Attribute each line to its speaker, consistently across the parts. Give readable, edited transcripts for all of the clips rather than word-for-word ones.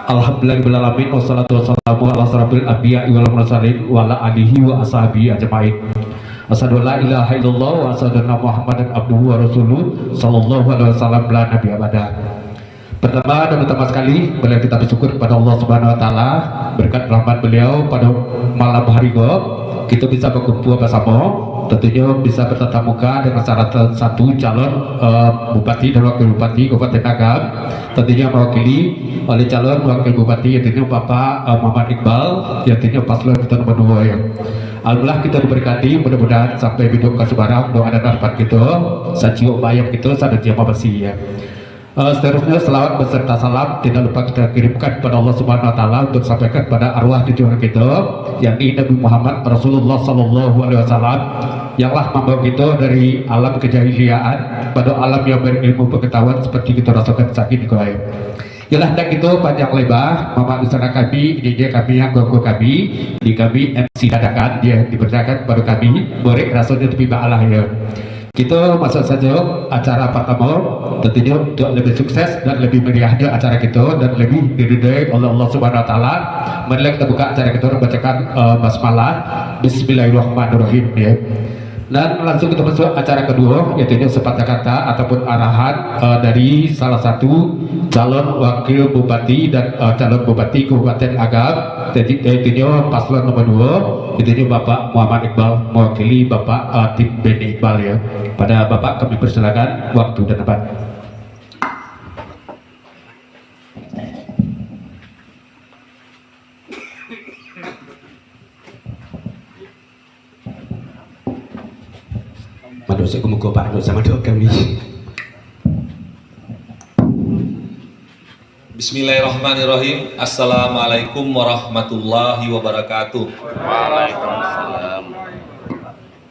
Speaker 1: Alhamdulillahirabbil wassalatu wassalamu ala asrofil anbiya'i wal mursalin wa ala alihi wa ashabihi ajmain. Asyhadu an la ilaha illallah wa asyhadu anna Muhammadan abduhu wa rasuluh sallallahu alaihi wasallam la nabiya ba'da. Pertama dan utama sekali, beliau kita bersyukur kepada Allah Subhanahu wa taala berkat rahmat beliau pada malam hari ini kita bisa berkumpul bersama, tentunya bisa bertatap muka dengan satu calon bupati dan wakil bupati Kabupaten Agam, tentunya mewakili oleh calon wakil bupati yaitu Bapak Muhammad Iqbal, yaitu paslon kita nomor 2 ya. Alhamdulillah kita diberkati, mudah-mudahan sampai hidup ke sebarang doa dan harapan kita, sajiwa bayam kita sadar jamaah bersih ya. Seterusnya selawat beserta salam tidak lupa kita kirimkan kepada Allah Subhanahu Wa Taala untuk sampaikan pada arwah tujuan kita, yakni Nabi Muhammad Rasulullah Sallallahu Alaihi Wasallam, yanglah membawa kita dari alam kejahiliaan pada alam yang berilmu pengetahuan seperti kita rasakan saat ini kau. Yalah dan itu panjang lebar mama usana kami, ini dia kami yang gua kami di kami MC dadakan dia dipercayakan kepada kami, borek rasanya lebih baalah ya. Kita masuk saja acara pertama, tentunya untuk lebih sukses dan lebih meriahnya acara kita dan lebih diridai oleh Allah Subhanahu Wa Taala. Mari kita buka acara kita membacakan basmalah Bismillahirrahmanirrahim ya. Dan langsung kita masuk acara kedua, yaitu sepatah kata ataupun arahan dari salah satu calon wakil bupati dan calon bupati Kabupaten Agam, yaitu paslon nomor 2, yaitu Bapak Muhammad Iqbal mewakili Bapak tim Beni Iqbal ya. Pada Bapak kami persilakan waktu dan tempat. Madosa kumuko Pak Dosa madok kami.
Speaker 2: Bismillahirrahmanirrahim. Assalamualaikum warahmatullahi wabarakatuh.
Speaker 3: Waalaikumsalam.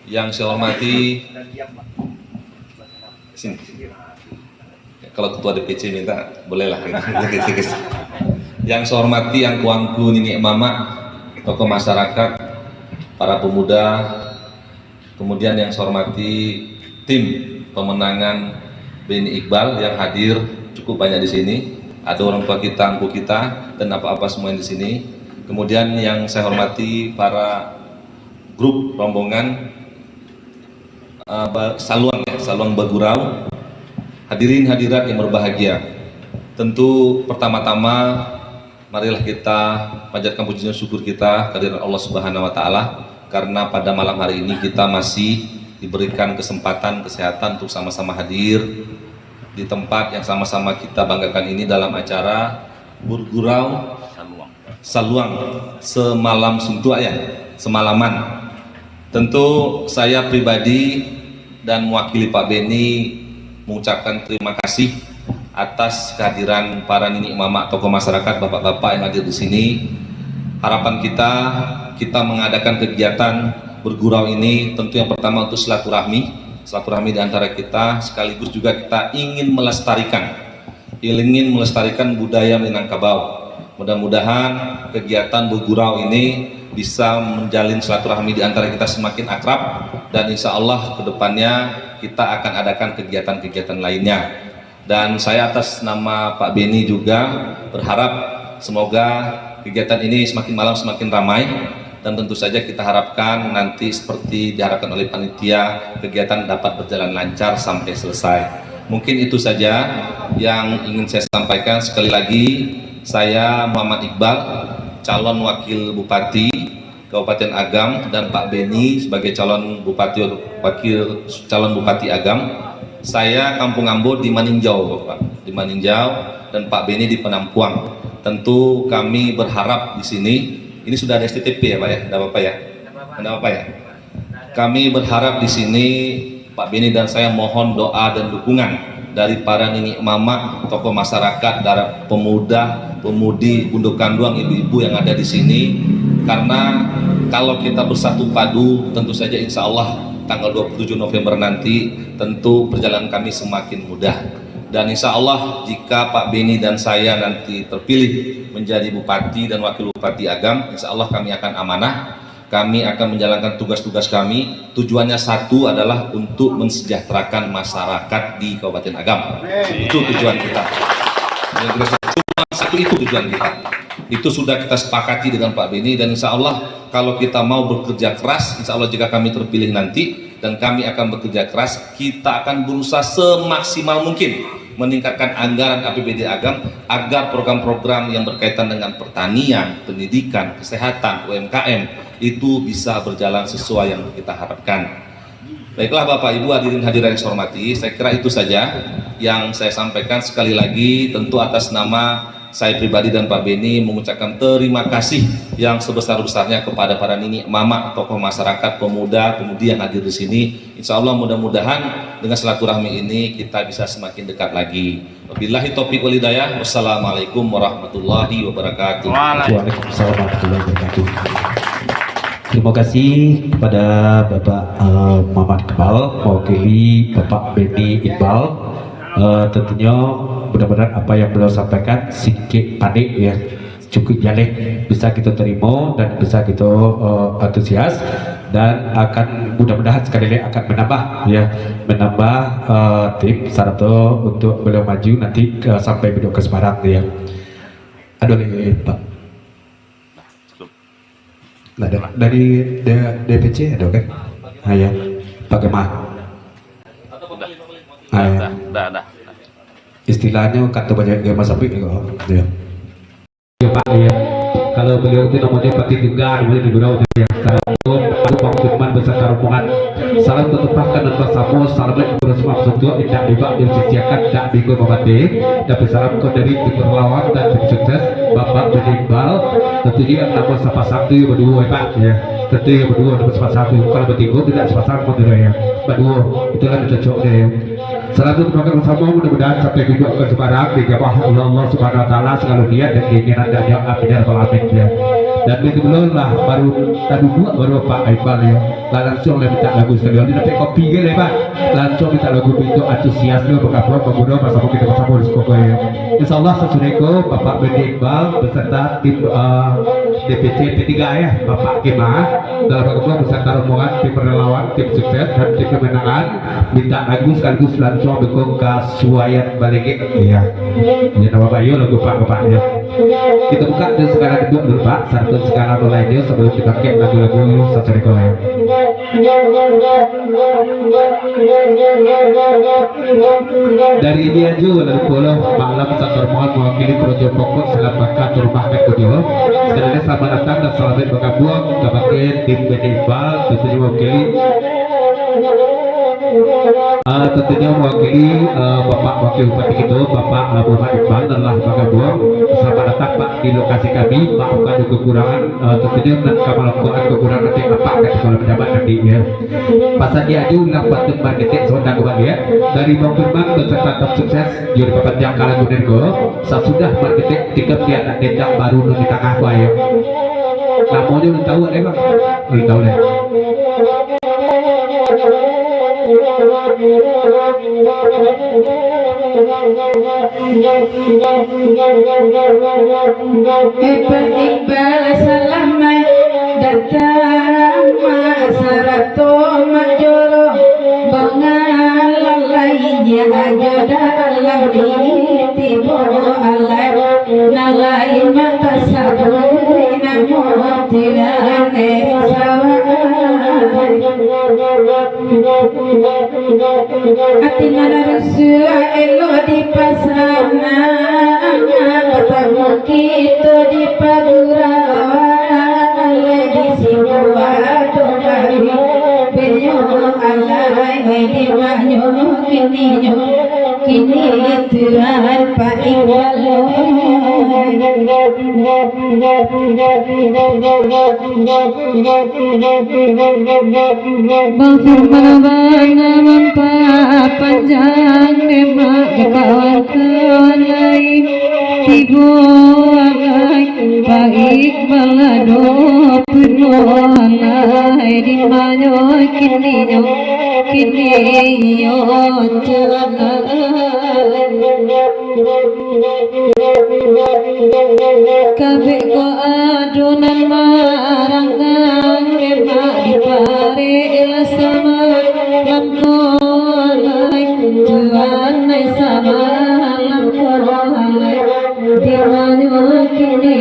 Speaker 2: Yang saya hormati, sini. Kalau ketua DPC minta, bolehlah. Yang saya hormati, yang kuangku Nini Mama, tokoh masyarakat, para pemuda, kemudian yang saya hormati tim pemenangan Beni Iqbal yang hadir cukup banyak di sini. Ada orang tua kita, angku kita, dan apa-apa semua yang di sini. Kemudian yang saya hormati para grup rombongan Saluang Bagurau, hadirin hadirat yang berbahagia. Tentu pertama-tama marilah kita panjatkan puji dan syukur kita kehadirat Allah Subhanahu Wa Taala, karena pada malam hari ini kita masih diberikan kesempatan kesehatan untuk sama-sama hadir di tempat yang sama-sama kita banggakan ini dalam acara Burgurau Saluang semalam suntua ya, semalaman. Tentu saya pribadi dan mewakili Pak Beni mengucapkan terima kasih atas kehadiran para nini mama tokoh masyarakat, bapak-bapak yang hadir di sini. Harapan kita mengadakan kegiatan bergurau ini tentu yang pertama untuk silaturahmi di antara kita, sekaligus juga kita ingin melestarikan budaya Minangkabau. Mudah-mudahan kegiatan bergurau ini bisa menjalin silaturahmi di antara kita semakin akrab, dan insya Allah kedepannya kita akan adakan kegiatan-kegiatan lainnya. Dan saya atas nama Pak Beni juga berharap semoga kegiatan ini semakin malam semakin ramai, dan tentu saja kita harapkan nanti seperti diharapkan oleh panitia, kegiatan dapat berjalan lancar sampai selesai. Mungkin itu saja yang ingin saya sampaikan. Sekali lagi, saya Muhammad Iqbal, calon wakil bupati Kabupaten Agam, dan Pak Beni sebagai calon bupati Agam. Saya Kampung Ambo di Maninjau, Bapak, di Maninjau, dan Pak Beni di Penampuang. Tentu kami berharap di sini, ini sudah ada STTP ya Pak ya, ada apa ya? Ada apa ya? Kami berharap di sini Pak Beni dan saya mohon doa dan dukungan dari para nini mama, tokoh masyarakat, dari pemuda, pemudi, Bunduk Kanduang, ibu-ibu yang ada di sini. Karena kalau kita bersatu padu, tentu saja insya Allah tanggal 27 November nanti tentu perjalanan kami semakin mudah. Dan insya Allah jika Pak Beni dan saya nanti terpilih menjadi bupati dan wakil bupati Agam, insya Allah kami akan amanah, kami akan menjalankan tugas-tugas kami. Tujuannya satu adalah untuk mensejahterakan masyarakat di Kabupaten Agam. Itu tujuan kita. Cuma satu itu tujuan kita. Itu sudah kita sepakati dengan Pak Beni, dan insya Allah kalau kita mau bekerja keras, insya Allah jika kami terpilih nanti dan kami akan bekerja keras, kita akan berusaha semaksimal mungkin meningkatkan anggaran APBD Agam agar program-program yang berkaitan dengan pertanian, pendidikan, kesehatan, UMKM itu bisa berjalan sesuai yang kita harapkan. Baiklah Bapak Ibu hadirin hadirat yang saya hormati, saya kira itu saja yang saya sampaikan. Sekali lagi tentu atas nama saya pribadi dan Pak Beni mengucapkan terima kasih yang sebesar-besarnya kepada para nini, mama, tokoh masyarakat, pemuda, pemudi yang hadir di sini. Insya Allah mudah-mudahan dengan silaturahmi ini kita bisa semakin dekat lagi. Wabillahi taufiq wal hidayah. Wassalamualaikum warahmatullahi wabarakatuh.
Speaker 1: Waalaikumsalam warahmatullahi wabarakatuh. Terima kasih kepada Bapak Muhammad Iqbal mewakili Bapak Beni Iqbal. Tentunya mudah-mudahan apa yang beliau sampaikan sedikit panik ya, cukup jaleh bisa kita terima dan bisa kita antusias, dan akan mudah-mudahan sekali lagi akan menambah tim Sarato untuk beliau maju nanti sampai beliau ke Semarang ya. Aduh Pak. Nah, dari DPC ada kan? Ya. Pak Gemah.
Speaker 3: Dah.
Speaker 1: Istilahnya kata banyak Gemah sapi ya. Ya Pak ya. Kalau beliau itu namanya Pati juga, namanya di Gurau ya. Assalamualaikum, aku Bang Firman beserta rombongan. Salam tetupahkan dan bersama, salam bersama setua tidak dibak disediakan tidak minggu membati. Tapi salam kau dari tim relawan dan tim sukses Bapak Beni Iqbal. Tentunya nama sapa satu berdua ya Pak ya. Tentunya berdua nama sapa satu. Kalau bertiga tidak sapa satu ya. Berdua itulah cocoknya ya. Salam tetupahkan bersama, mudah-mudahan sampai juga ke Semarang di Gabah Allah Subhanahu Wa Taala segala niat dan keinginan dan doa amin ya rabbal alamin ya. Dan begitu belum lah baru Pak Iqbal ya. Langsung minta lagu sekalian tapi kopi gitu ya Pak. Langsung minta lagu itu antusiasme berkabur pengguna bersama kita bersama di Skogo ya. Insyaallah sesudah itu Bapak Beni Iqbal beserta tim DPC P3 ya, Bapak Kemah dalam rangka beserta rombongan tim relawan, tim sukses dan tim kemenangan minta lagu sekaligus langsung dukung ke Suwayan balik ya. Ya nama Bayu lagu Bapak ya. Kita buka dan sekarang kedua dulu Pak, satu sekarang mulai sebelum kita pakai lagu-lagu sesuai ya. Dari ini aja lalu pulau malam satu mohon mewakili proyek pokok selamat makan rumah kedua. Sekali lagi selamat datang dan selamat bergabung kepada tim Beni Iqbal, tentunya mewakili Bapak Wakil Bupati itu Bapak Muhammad Iqbal adalah bergabung. Selamat datang Pak di lokasi kami. Maafkan kekurangan, tentunya kami lakukan kekurangan nanti apa akan kalau pejabat nanti ya. Pasal dia aju ulang patut marketing sementara kembali ya. Dari Bang Firman beserta tim sukses juri papat jangkala Gunergo. Sesudah marketing tiga dia nak dendang baru di tengah ya. Namanya udah tahu deh Bang, udah tahu deh.
Speaker 4: Iqbal selamat datang Masarato majoro bangalalainya aja dalam tibo alai nalai mata sabri namo tirane Atina rasul elo di pasana ketemu kita di Padurawan di Sidoarjo kari benyo alai di manyo kini Tuhan Pak Iqbal Bang Firman bang panjang demak kawan-kawan lain tibo alai Pak Iqbal ado purno alai di manyo kini yo kabeh ko adonan maranggang demak dipare sama lamko alai tuan sama lamko alai kini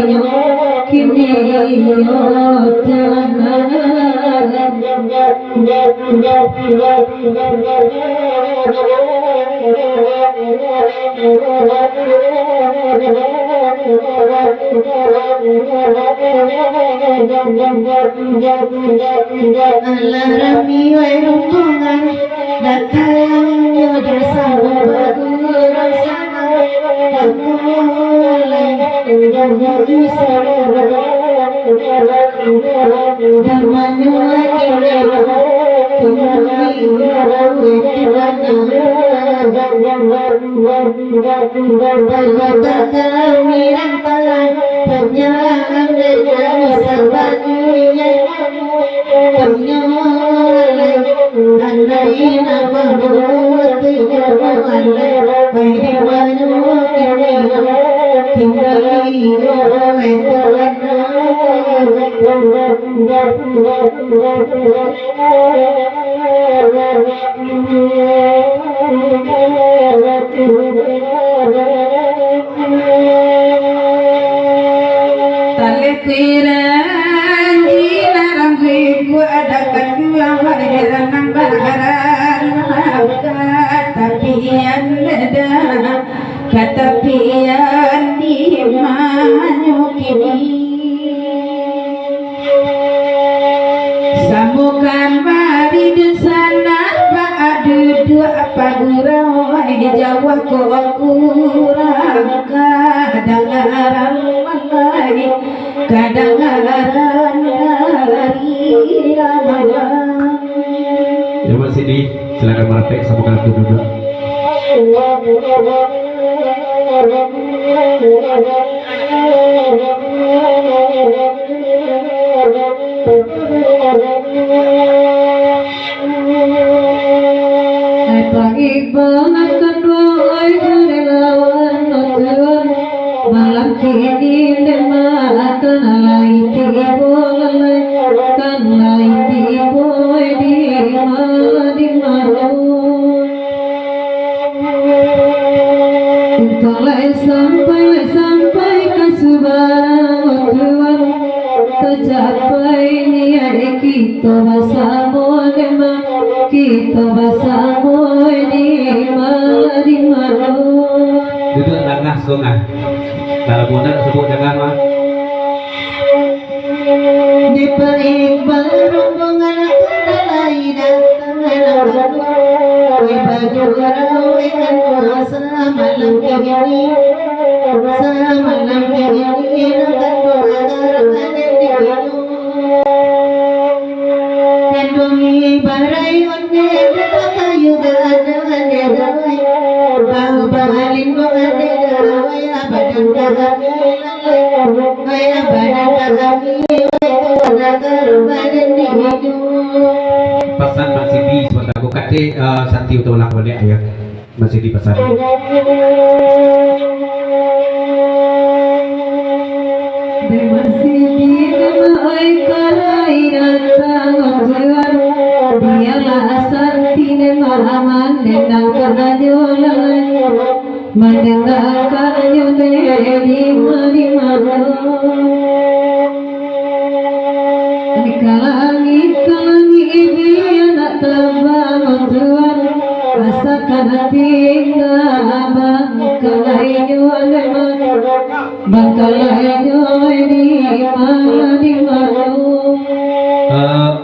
Speaker 5: Alarami wai rombongan datang bersama bergurau sama mulai dari sana dan menyuai penyalang dengan sabaninya penyolai andai nama buktinya andai baik menyukai kembali
Speaker 4: tali tiran dilarang ribu ada kedua hadiran baharan katapian ada katapian di manyukini sambukan mari di sana ada dua pagurau di Jawa kurang kadang-kadang malai kadang-kadang dari ramalan.
Speaker 1: Ya Mas Sidi, silakan merapek sambungkan untuk duduk.
Speaker 4: Iqbal kedua dari lawan tujuan malam kini lemah karena tibo karena tibo di malu sampai ke subang tujuan tercapai niat kita bersama kita bersama di malu
Speaker 1: Duduk tengah sungai. Dalam mudah sebut jangan mah.
Speaker 5: di Iqbal rombongan terlai datang baju rau ikan puasa malam kini semalam kini nak agar ada kandungi barai onde kayu gada ande bau balin bade ya badan kami ya badan kami
Speaker 1: Pesan Mas Sidi buat aku kate santi utolak boleh ayah Mas Sidi pesan.
Speaker 4: masih di demai kalai datang tujuan biarlah santi nemahaman dendang karena jualan mendengar karena di malu kalangi biar terbang tuan rasakan tinggal bangkalai di malu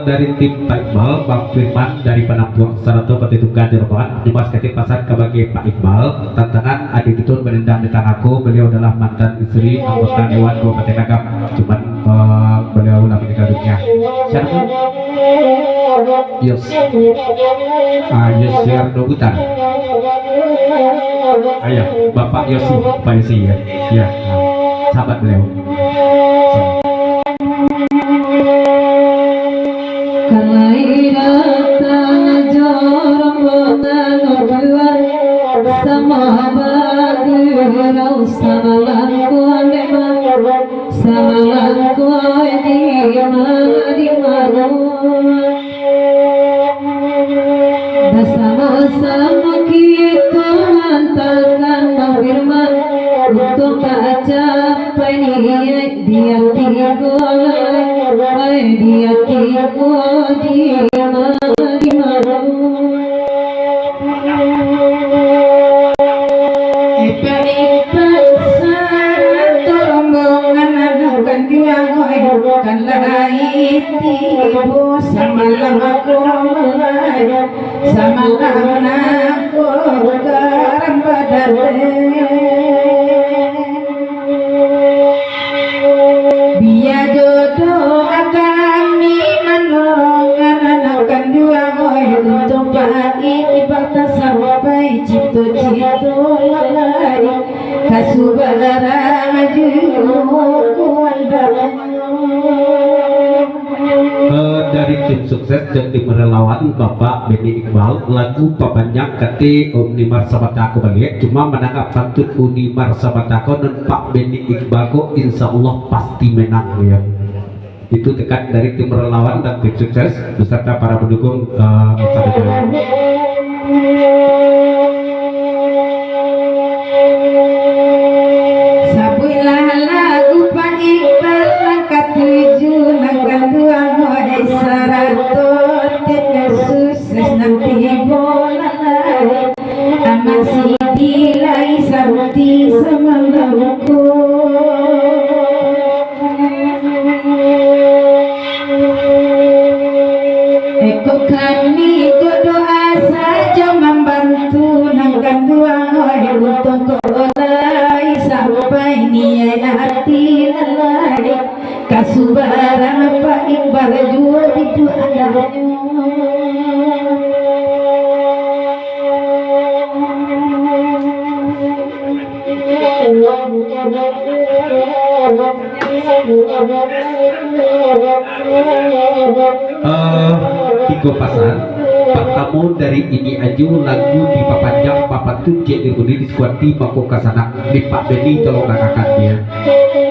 Speaker 1: Dari tim Pak Iqbal, Bang Firman dari Penampuang Saratoga Petitukan Jerman, Dimas Ketip Pasar sebagai Pak Iqbal. Tantangan adik itu menendang di tanganku. Beliau adalah mantan istri anggota Dewan Kabupaten Agam. Cuman beliau lah meninggal dunia. Siapa? Yes. Yes, Nogutan. Ayah, Bapak Yosi, Pak Yosi ya. Ya, sahabat beliau.
Speaker 4: kalai datang jorong rombongan sama bagurau sama langku di malu bersama-sama kita hantarkan firman untuk tak capai
Speaker 5: Biya jodoh agami manongan dua boy untuk pagi ibadah sampai cito-cito lalai kasubara maju
Speaker 1: dari tim sukses dan tim relawan Bapak Beni Iqbal lagu papanjang kati Unimar Sabatako bagi cuma menangkap pantun Unimar Sabatako dan Pak Beni Iqbal kok insya Allah pasti menang ya. Itu tekan dari tim relawan dan tim sukses beserta para pendukung
Speaker 5: Sabuilah lagu Pak Iqbal langkah 7 langkah 2 boy saratot dan sukses nanti bola lari aman si dilai sarti semalamku Eko kami jodoh saja membantu nangkan dua boy untuk kolai sampai niat hati lalai kasubaran Pak Iqbal jua itu adanya
Speaker 1: tiga pasang pertama dari ini aju lagu di papanjang papan tujuh di diskuati Bako Kasana di Pak Beni tolong kakak dia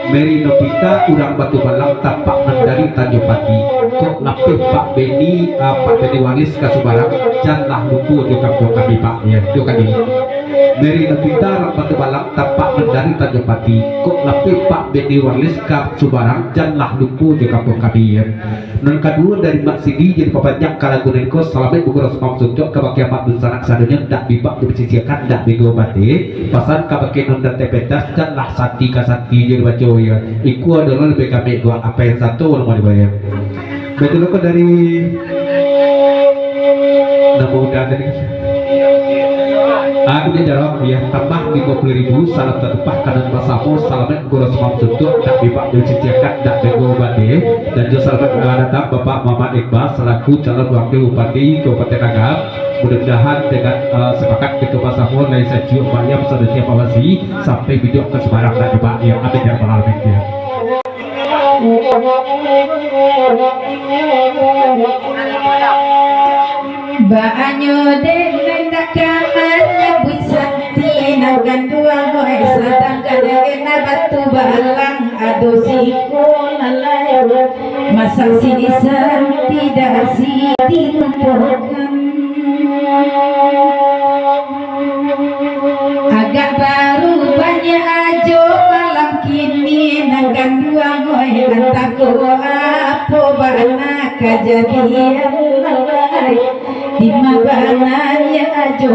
Speaker 1: Mary Novita urang batu balang tapak dari Tanjung Pati kok lapih Pak Beni Walis Kasubarang janganlah lupu di kampung kami Pak ya itu kan ini Mary Novita urang batu balang tapak dari Tanjung Pati kok lapih Pak Beni Walis Kasubarang janganlah lupu di kampung kami ya. Dan kedua dari Mak Sidi jadi papanjang kalagunan ko salamet buku rasmam suntuk kebakian mak bensanak sadunya tak bibak dibesisiakan tak bigo bati pasan kebakian nonton tepetas dan lah santi kasanti jadi baca ya iku adalah lebih kami gua apa yang satu orang mau dibayar betul kok dari nama udah dari aku dia jawab ya tambah 50.000 salam tertepah kanan masamu salamet buku rasmam suntuk tak bibak dibesisiakan tak bigo bati dan juga salamet datang Bapak Muhammad Iqbal selaku calon wakil bupati Kabupaten Agam mudah-mudahan dengan sepakat ketua Samul dari Sajiu Upaya Pesadanya Pawasi sampai video ke Semarang dan Pak yang amin ya rabbal alamin ya.
Speaker 5: Banyo den tak kamarnya Santi nagan dua boy sadang kadang batu balang ado siku lalai masak si Santi dah si dilupakan agak baru banyak ajo malam kini nagan dua boy antaku apa bana kejadian lalai di mana ya ajo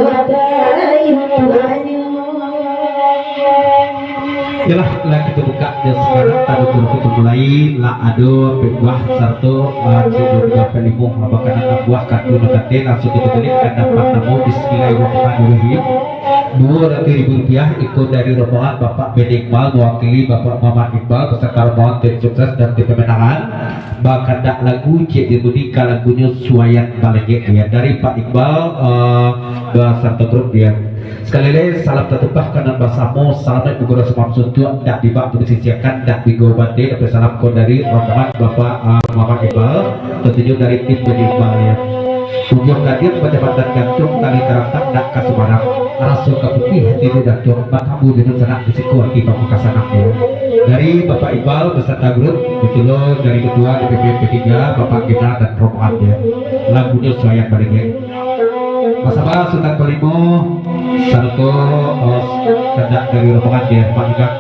Speaker 1: Yalah lah kita buka ya sekarang tadi kita mulai lah ado buah satu sudah pelimu apakah anak buah kartu nekate langsung kita beli karena pertama Bismillahirrahmanirrahim Rp200.000 ikut dari rombongan Bapak Beni Iqbal mewakili Bapak Muhammad Iqbal beserta rombongan tim sukses dan tim pemenangan bakal dak lagu cek dibunyikan lagunya Suayan Balege ya dari Pak Iqbal beserta grup dia. Sekali lagi salam tertumpah karena bahasamu salam buku rasmam suntuk dak dibak disisiakan dak digobati dan salam kau dari rombongan Bapak Muhammad Iqbal tentunya dari tim Beni Iqbal ya. Ujung hadir pendapatan gantung kali terangkan dak Kasubarang rasul kaputih tidak datuk bakamu dengan sanak disiku di Bapak Kasanak ya. Dari Bapak Iqbal beserta grup betul dari ketua DPP P3 Bapak Gina dan rombongannya lagunya Suayan Balege. Masabah Sultan Pelimo satu kendak dari rombongan dia Pak Iqbal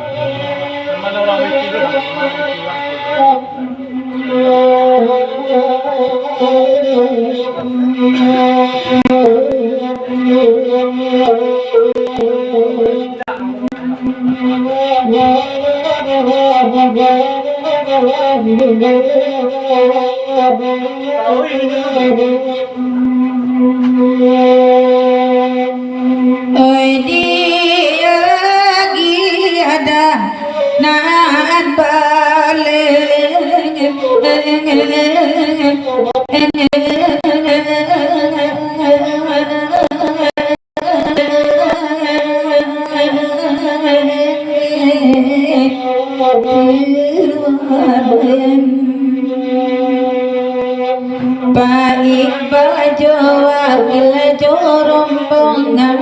Speaker 5: Oi dia lagi ada naat balik baik baju wakil rombongan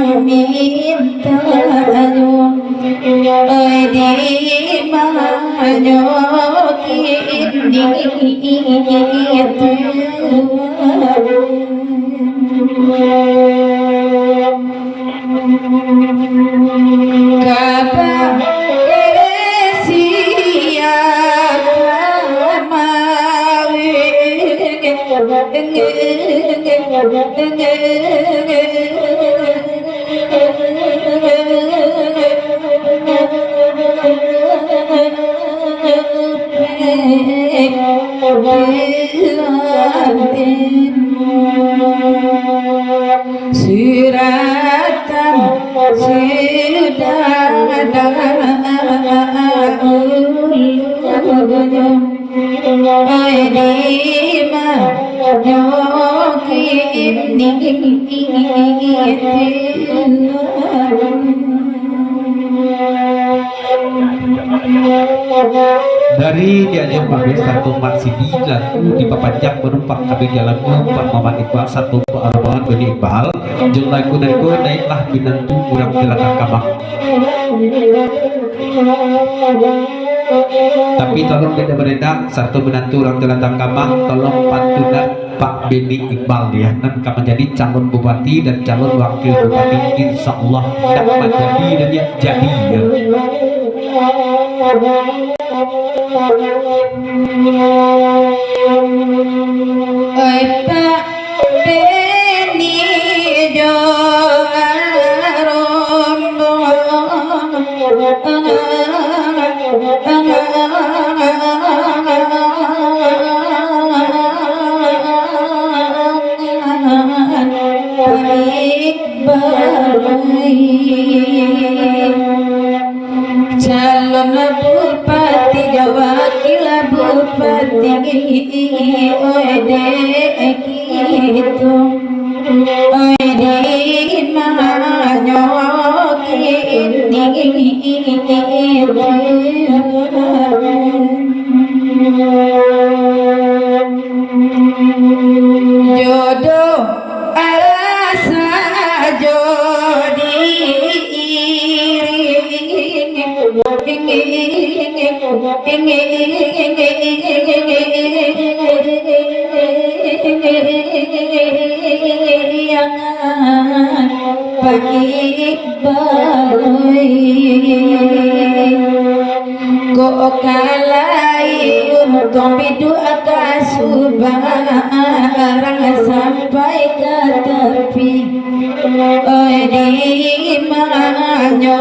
Speaker 5: meminta oi di manyo kabar suratan sudah
Speaker 1: Dari diajak pakai satu maksidi lagu dipapanjang menumpang kami jalan Pak Muhammad Iqbal satu peromongan Bani Iqbal jeung lagu dari ku naiklah binantu kurang jelaka kabak. Tapi tolong beda beredang satu menantu orang telatang kamah tolong pantunan Pak Beni Iqbal ya dan kamu jadi calon bupati dan calon wakil bupati insya Allah dapat jadi dan ya jadi ya.
Speaker 5: oi Pak Beni calon bupati wakil bupati oi dek gitu oi di manyo jodoh asa jodi kok kalai untuk berdoa kasubarang sampai ke tepi oi di manyo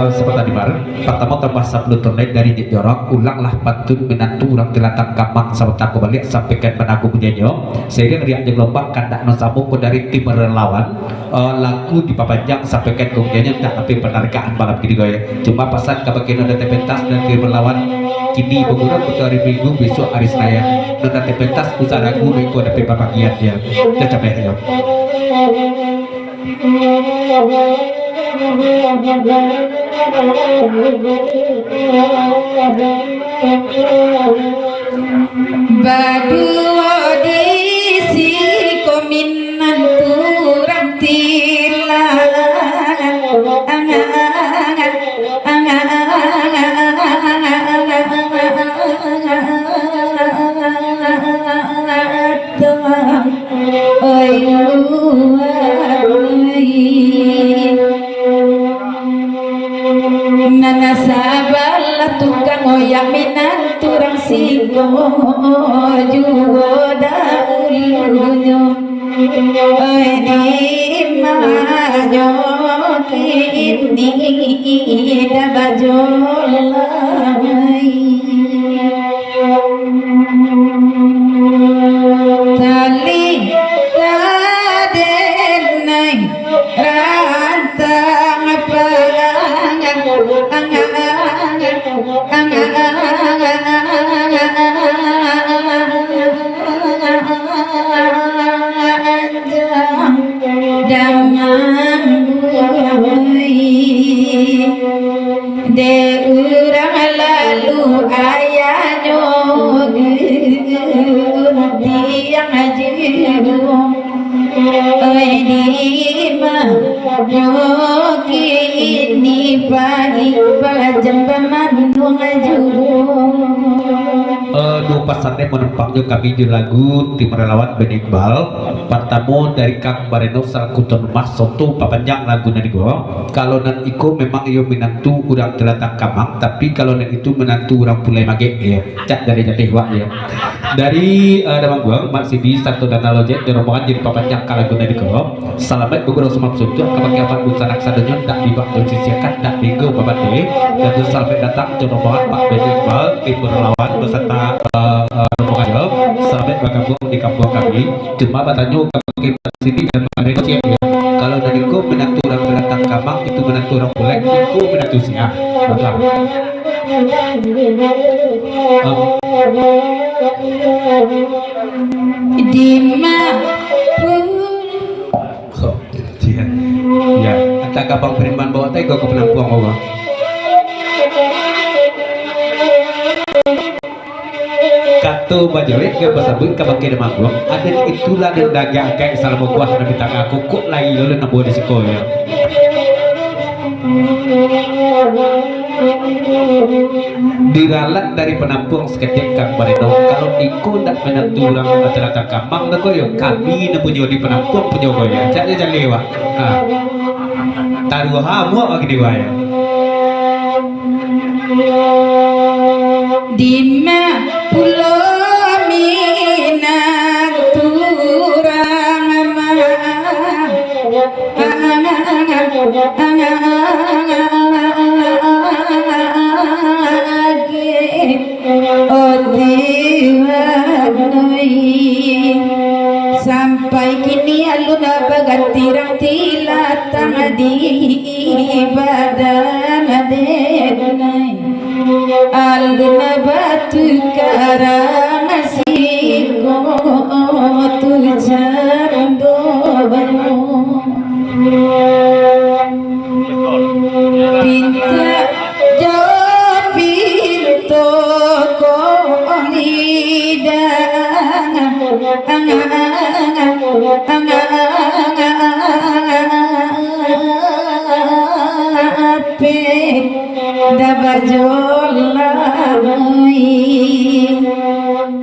Speaker 1: seperti tadi bareng pertama tambah sablu ternaik dari jorok ulanglah pantun menantu orang telatang kamang sama aku balik sampaikan penaku penyanyo sehingga riak jeung lomba kandak no sambung dari tim relawan lagu di papanjang sampaikan ke penyanyo tak tapi penarikaan malam gini goya cuma pesan ke bagian ada pentas dan tim relawan kini beberapa untuk hari minggu besok hari Senin dan pentas usaha lagu itu ada pembagian ya dan capek ya
Speaker 5: Badua disi kominan turang tilang oi Nana sabala tukang oyak minan turang sigo juwo daulunyo di majo kini dabajolai tali kadenai rantang de urang lalu ayahnya tiang ajiru di mah ini baik belajar pemandung
Speaker 1: Nu pasatnya menempatnya kami di lagu tim relawan Ben Iqbal pertama dari Kang Bareno Salakutun Mas Soto papanjang lagu nani go kalau nan iko memang iyo menantu urang telatang kamang tapi kalau nan itu menantu urang pulai mage ya cak dari jatih wak ya dari damang gua Mak Sidi Sarto dan Alojet di rombongan jadi papanjang lagu nani go salamet gugurau semam suntuk kepakiapan busanak sadonyon tak dibak sisiakan tak digo babate dan salamet datang di rombongan Pak Ben Iqbal tim relawan beserta rombongan sampai bergabung di kampung kami cuma batanya kita sini dan mereka siap ya kalau dari ko menantu orang beratang kamang itu menantu orang bulek itu menantu siap betul
Speaker 5: di mah
Speaker 1: ya entah kapang beriman bawa teh kau ke penampuang Allah katu bajawet ke pasabun ke bangkai demang gua ada itulah yang dagang kayak salah buah nabi tak aku kok lagi lalu nak buat di sekolah diralat dari penampung seketik Kang Bareno kalau ikut nak menantu orang rata-rata kamang nak koyo kami nak punya di penampung punya koyo jadi jangan lewat taruh hamu lagi di wayang
Speaker 5: di mah pulau Minaturang sampai kini aluna bagantirang tilatang di badan adenai aluna batu karang siko tu jando pinta jo pinto konidang ape dabajolai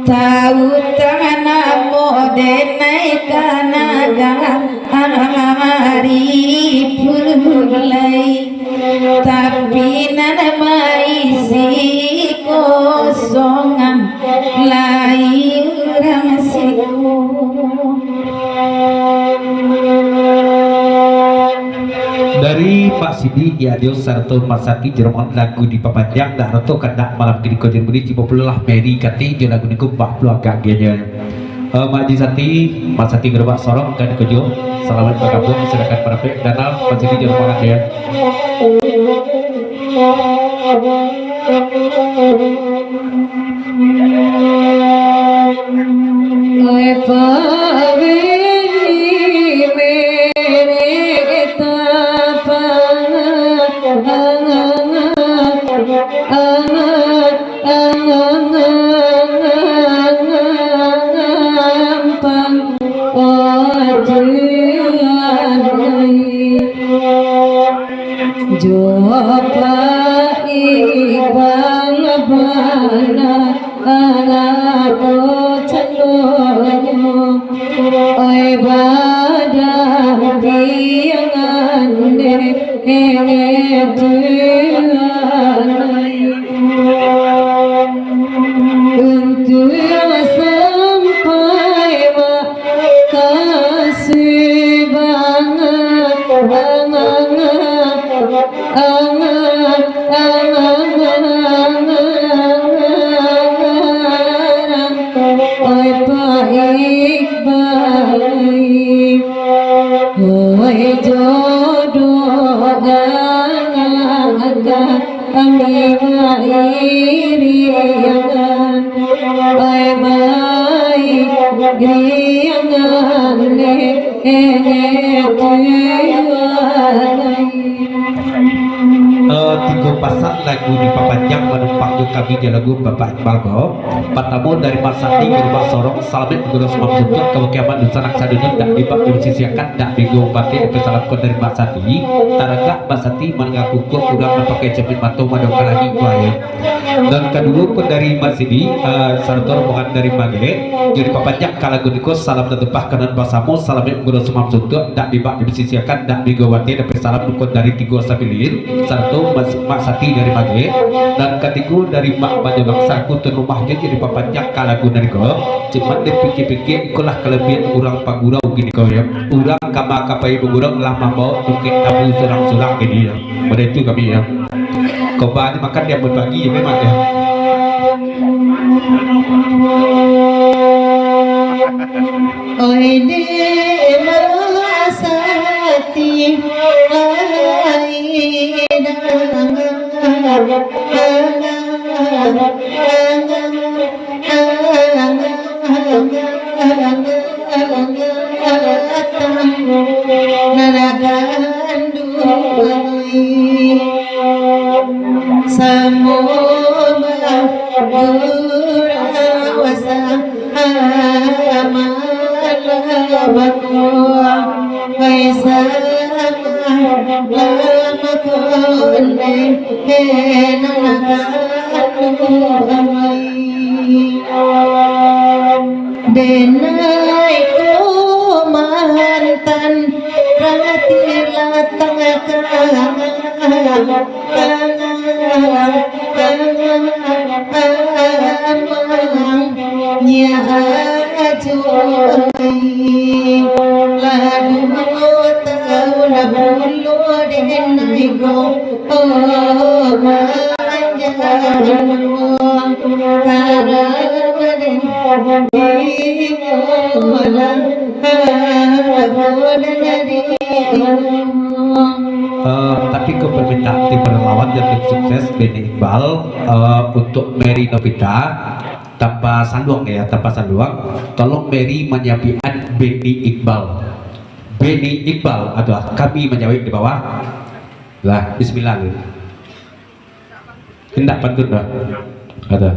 Speaker 5: tahu tangan mode naik kanaga amari pulai tapi nama isi kosongan lain ramasiku
Speaker 1: dari Pak Sidi Yadio Sarto Masati jeroman lagu di papanjang dak reto kandak malam kini kau jadi cipopulah Mary kati je lagu niku 40 agak genya Mak Jisati Masati gerbak sorong kan kejo selamat bergabung silakan para pek danal Pak Sidi jeroman dia
Speaker 4: Oi badang tiang untuk sampai makasih banget oi Pak Iqbal oi jodoh kami iriangan oi baik griangan
Speaker 1: tiga pasang lagu di papanjang menumpang juga kami di lagu Bapak Iqbal Go Patamu dari Mas Sati ke Rumah Sorong Salamet Guru Semam Sudut Kau kiamat di sanak sadunya tak dibak dibersisiakan tak bingung batin bersalam kau dari Mas Sati Taragak Mas Sati mengaku kau kurang pakai cepit matu madok lagi kuaya dan kedua pun dari Mas Sidi satu rombongan dari Mage jadi papanjang kalagu nikos salam tetepah kanan basamu Salamet Guru Semam Sudut tak dibak dibersisiakan tak bingung batin bersalam dukun dari tiga sabilin satu Mak Sati dari Mage dan ketiga dari Mak Bajabangsa kutun rumahnya jadi papanjang kalagu dari kau cepat dipikir-pikir ikulah kelebihan orang pagurau gini kau ya orang kama kapai pagurau lah mau mungkin tabu surang-surang gini ya pada itu kami ya kau bahas makan dia berbagi ya memang ya
Speaker 5: oi de masati denai ku mantan ratilah tengah nya ajoi ladu tau na bulu denai go
Speaker 1: tapi ke permintaan tim relawan dan tim sukses Beni Iqbal untuk Mary Novita tanpa sanduang ya tanpa sanduang tolong Mary menyapikan Beni Iqbal adalah kami menjawab di bawah lah bismillah hendak pantun dah ada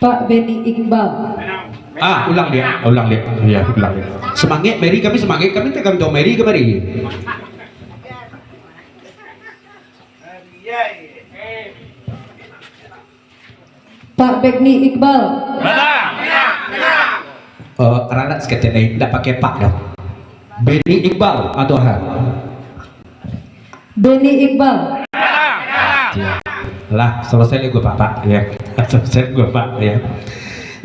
Speaker 4: Pak Beni Iqbal
Speaker 1: ulang dia ya ulang dia semangat Mary kami tekan tahu Mary kemari
Speaker 4: Pak Beni Iqbal
Speaker 1: karena sekitar ini tidak pakai pak dah Beni Iqbal atau ha
Speaker 4: Beni Iqbal
Speaker 1: lah selesai gue pak ya selesai gue pak ya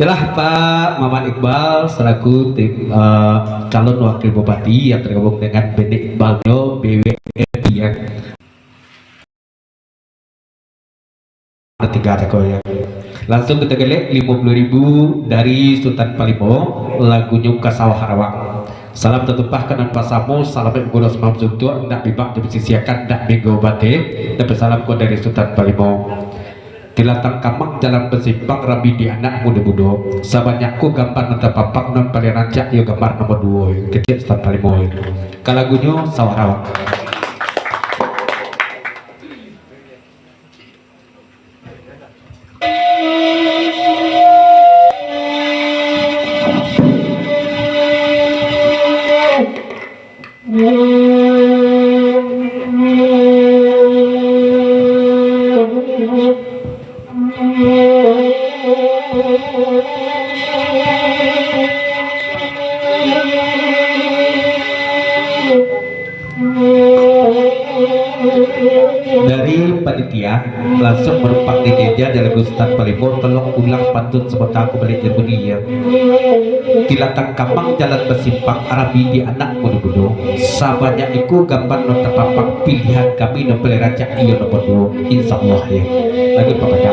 Speaker 1: yalah Pak Maman Iqbal selaku tim calon wakil bupati yang tergabung dengan Beni Iqbal BWMP ya ada 3 teko ya langsung kita gelek 50.000 dari Sultan Palimo lagunya Kasawah Harawang salam tetupah kanan pasamu salam guna semam suntuk nak bibak dibisisiakan nak minggu bate dan bersalam kau dari Sultan Palimo Tilatang kamak jalan bersimpang rabi di anak muda-muda sabanyakku gambar nanti papak non paling rancak yo gambar nomor 2 kecil Sultan Palimo kalagunya Sawah Harawang langsung merupak di meja dari Ustaz Palibor. Tolong ulang pantun sebentar aku balik Jermani ya. Kilatang kapang jalan bersimpang Arabi di anak bodoh-bodoh. Sabanya iku gambar nota papak pilihan kami nopel raja iya nomor 2 insyaallah ya. Lagi pekerja.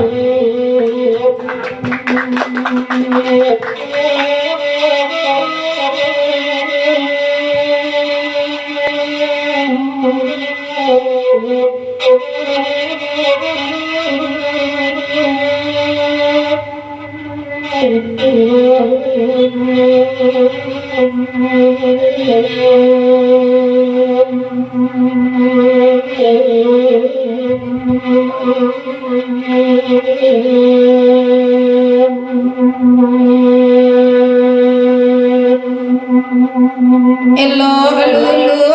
Speaker 4: Elo lulu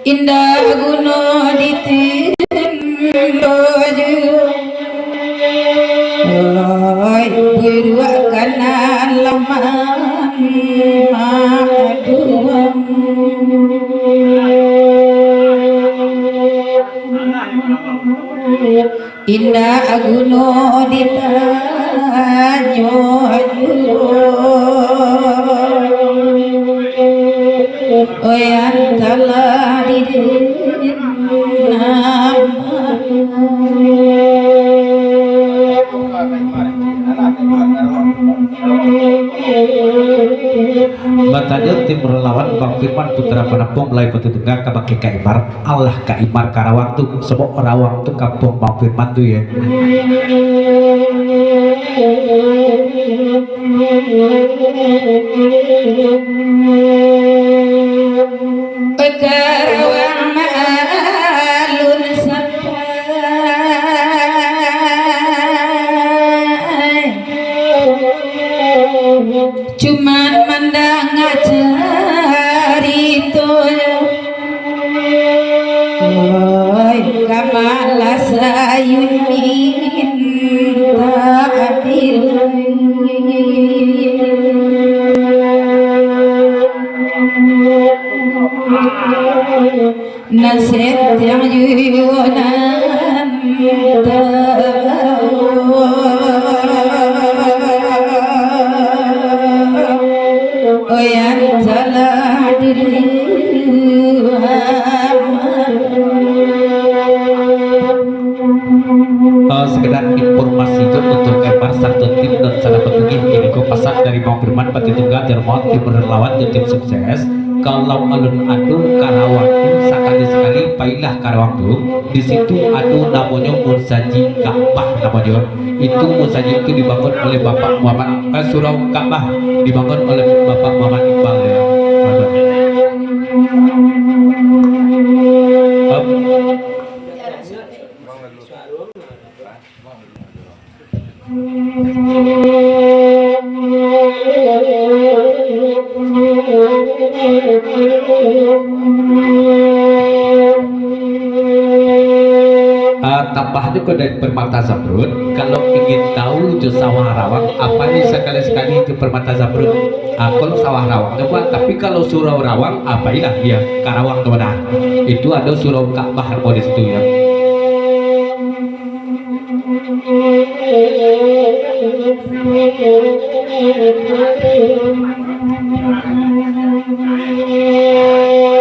Speaker 4: indah guno ditindoju oi berwakan alaman maduam indah guno ditanyo oyan kala didin
Speaker 1: Batanya tim relawan Bang Firman Putra Penampung mulai Batu Tunggal ke Baki Kaimar Allah Kaimar Karawang tuh semua Rawang tuh kampung Bang Firman tuh ya.
Speaker 4: Karawang maalun sampai cuman mandang ngacarito oi kamala sayun minta adil naset yang yunan oyan salah diri
Speaker 1: sekedar informasi itu untuk Kaimar satu tim dan sana petunjuk ini kok pasang dari Bang Firman Batu Tunggal Jerman tim relawan dan tim sukses. Kalau alun-alun Karawang itu sekali-sekali pailah Karawang itu di situ ada namanya Musaji Ka'bah namanya. Itu Musaji itu dibangun oleh Bapak Muhammad Surau Ka'bah dibangun oleh Bapak Muhammad Iqbal ya. Tambahnya ke dari Permata Zamrud, kalau ingin tahu itu sawah Rawang apa nih sekali-sekali itu Permata Zamrud. Kalau sawah Rawang buat, tapi kalau Surau Rawang apa ilah ya Karawang teman-teman. Itu ada Surau Ka'bah di situ ya.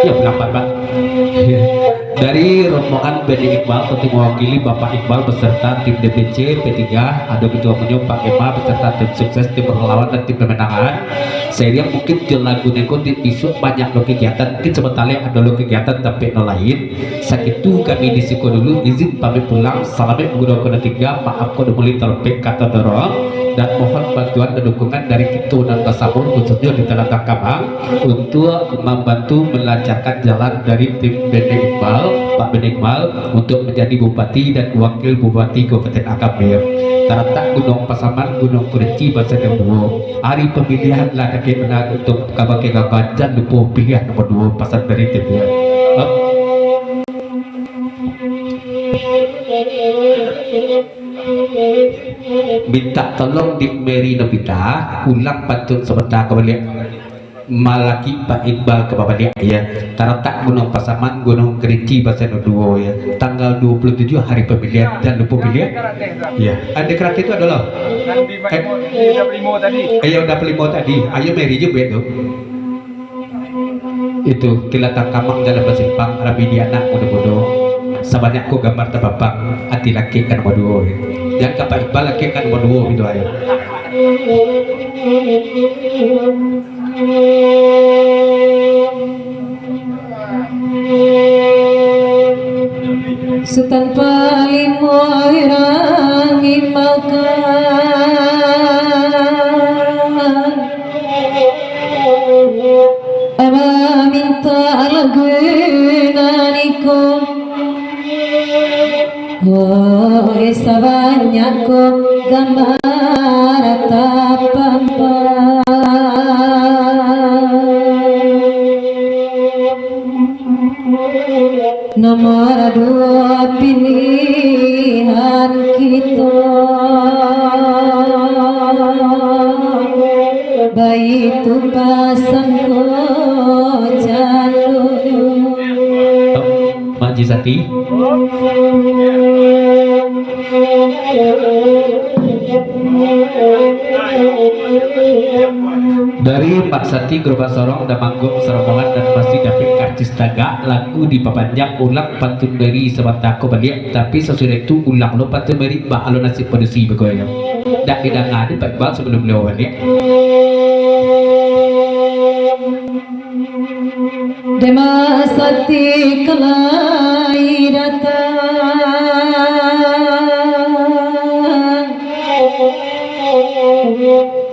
Speaker 1: Ya berapa Pak? Dari rombongan BD Iqbal tentu mewakili Bapak Iqbal beserta tim DPC P3, ada ketua umumnya Pak Kemal beserta tim sukses, tim relawan dan tim pemenangan. Saya lihat mungkin di lagu neko di isu banyak lo kegiatan, mungkin sebentar ada lo kegiatan tapi no lain. Sakitu kami disiko dulu, izin pamit pulang. Salamnya menggunakan ketiga, maaf kau mulai terpek kata dorong dan mohon bantuan dan dukungan dari Kitu dan Basabur khususnya di Telatang Kabang untuk membantu melancarkan jalan dari tim BD Iqbal, Pak BD Iqbal untuk menjadi Bupati dan Wakil Bupati Kabupaten Akabir. Terletak Gunung Pasaman, Gunung Kerinci, Bahasa Dembo. Hari pemilihan lah kakek benar untuk Kabake Gaban, jangan lupa pilihan nomor 2 pasar dari tim ya. minta tolong di Mary Nobita ulang pantun sebentar kembali Malaki Pak Iqbal ke Bapak ya Taratak Gunung Pasaman Gunung Kerinci Bahasa Nuduo ya tanggal 27 hari pemilihan dan lupa pilihan ya ada kereta itu adalah ayo udah pelimo tadi ayo Mary juga itu Kilatan Kamang dalam Basimpang Rabi di anak bodoh-bodoh sebanyak ku gambar terbabang hati laki kan bodoh ya yang Pak Iqbal laki kan bodoh itu ayo
Speaker 4: Setanpa limo irangi makan Aba minta lagunaniko Oh sabanyako gambar tapampa Nomor 2 pilihan kita baik itu pasangku jalur
Speaker 1: Maji Sati dari Pak Sati Gerba Sorong dan Manggung Serombongan dan masih dapat karcis taga lagu di papanjang ulang pantun dari Sebatako balik tapi sesudah itu ulang lo pantun dari Mbak Alun Nasib Pedusi begoyang tak tidak ada Pak Iqbal sebelum beliau balik
Speaker 4: Dema Sati kelairatan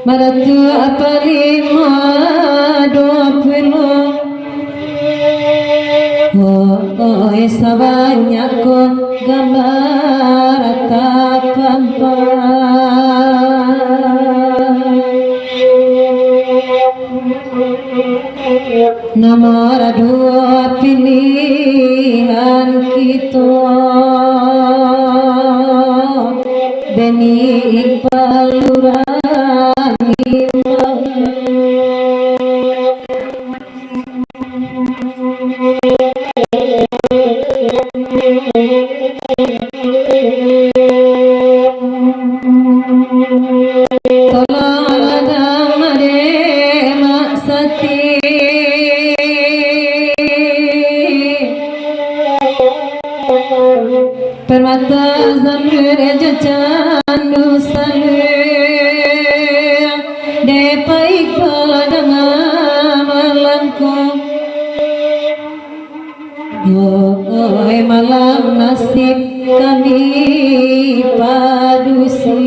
Speaker 4: Maratu apa 520 Oh sabanyak ko gambar tapampa Nomor 2 pilihan kita Beni Iqbal Urangi Tolong ada Mak Sati Permata zamir jacandu salir Depa Iqbal dengan malangku Oh malam nasib kami padusi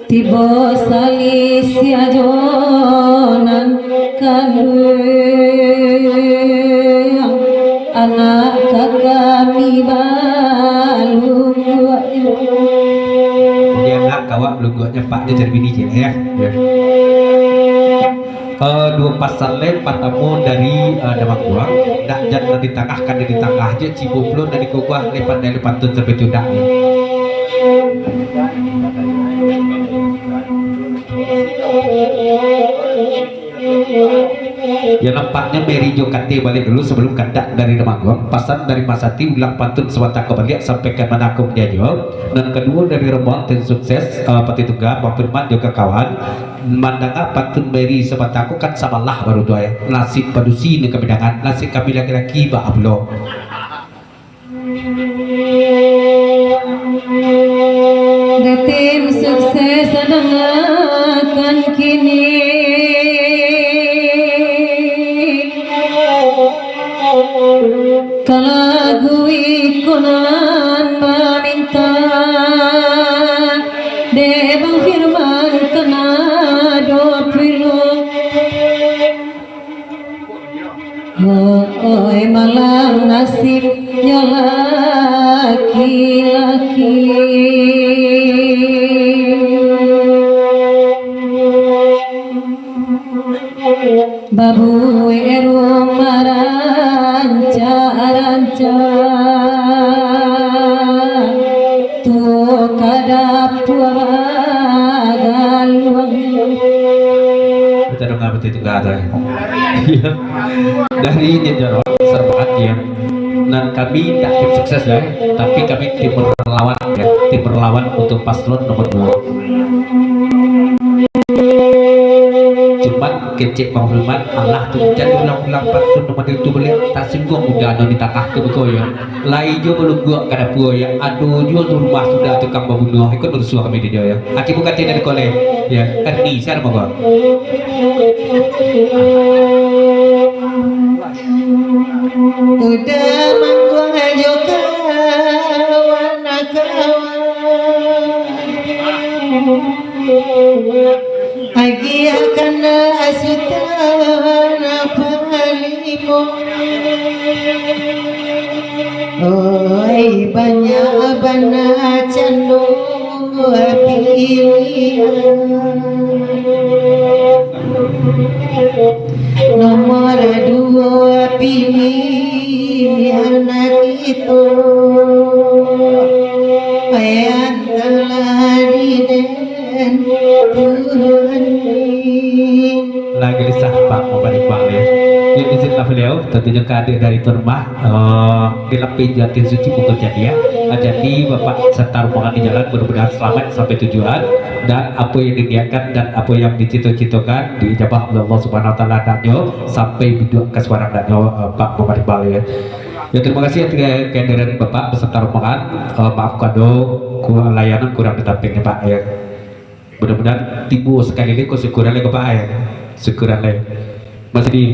Speaker 4: Tiba salisia jonan kandung anak kami balu
Speaker 1: dia anak kawak belum guanya Pak dia jadi bini ya dua pasal lain patamu dari Damangguang nak jangan ditangahkan di tengah aja Cibublo dari Kukuah lepas dari pantun sampai tudak ya nampaknya Mary Jokate balik dulu sebelum kandak dari Damangguang pasan dari Mas Sati ulang pantun Sebatako balik sampaikan menakung dia jawab dan kedua dari Rembang tim sukses Pati Tunggal Bang Firman juga kawan mandangnya pantun Mary Sebatako kan sama lah baru doa ya nasib padusi ini kebedangan nasib kami laki-laki Mbak Ablo
Speaker 4: tim sukses dengarkan kini Kalau ikunan meminta Debang firman kena 20 malam nasibnya laki-laki Babu eru maranca
Speaker 1: berarti itu nggak ada. Iya. Dari jajaran serbat ya. Dan kami tidak tim sukses ya, tapi kami tim relawan ya, tim relawan untuk paslon nomor 2. Cuman kecek maklumat Allah tu jadi ulang-ulang paslon nomor itu boleh tak singgung udah ada ditakah tu betul ya. Lai jo belum gua kada puo ya. Aduh jo rumah sudah tukang babunuh ikut bersuah kami dia ya. Aki bukan tidak koleh ya. Erni saya mau gua.
Speaker 5: Udah manggung aja kawan Agi akan asutan palimo. Oi banyak bana cando pilihan. Nomor 2 pilihan itu yang telah diden Tuhan.
Speaker 1: Lagi lisah Pak mau balik ya. Izinlah beliau tentunya kehadir dari rumah di Lepin Jatin Suci Bogor Jadi ya. Jadi Bapak serta rombongan di jalan mudah-mudahan selamat sampai tujuan dan apa yang diniatkan dan apa yang dicito-citokan diijabah oleh Allah Subhanahu wa taala danyo sampai biduk ke suara danyo Pak Muhammad Iqbal ya. Ya terima kasih atas kehadiran Bapak beserta rombongan. Maaf kado layanan kurang ditampilnya Pak ya. Mudah-mudahan timbul sekali lagi kesyukuran lagi Pak ya. Syukuran lagi. Masih di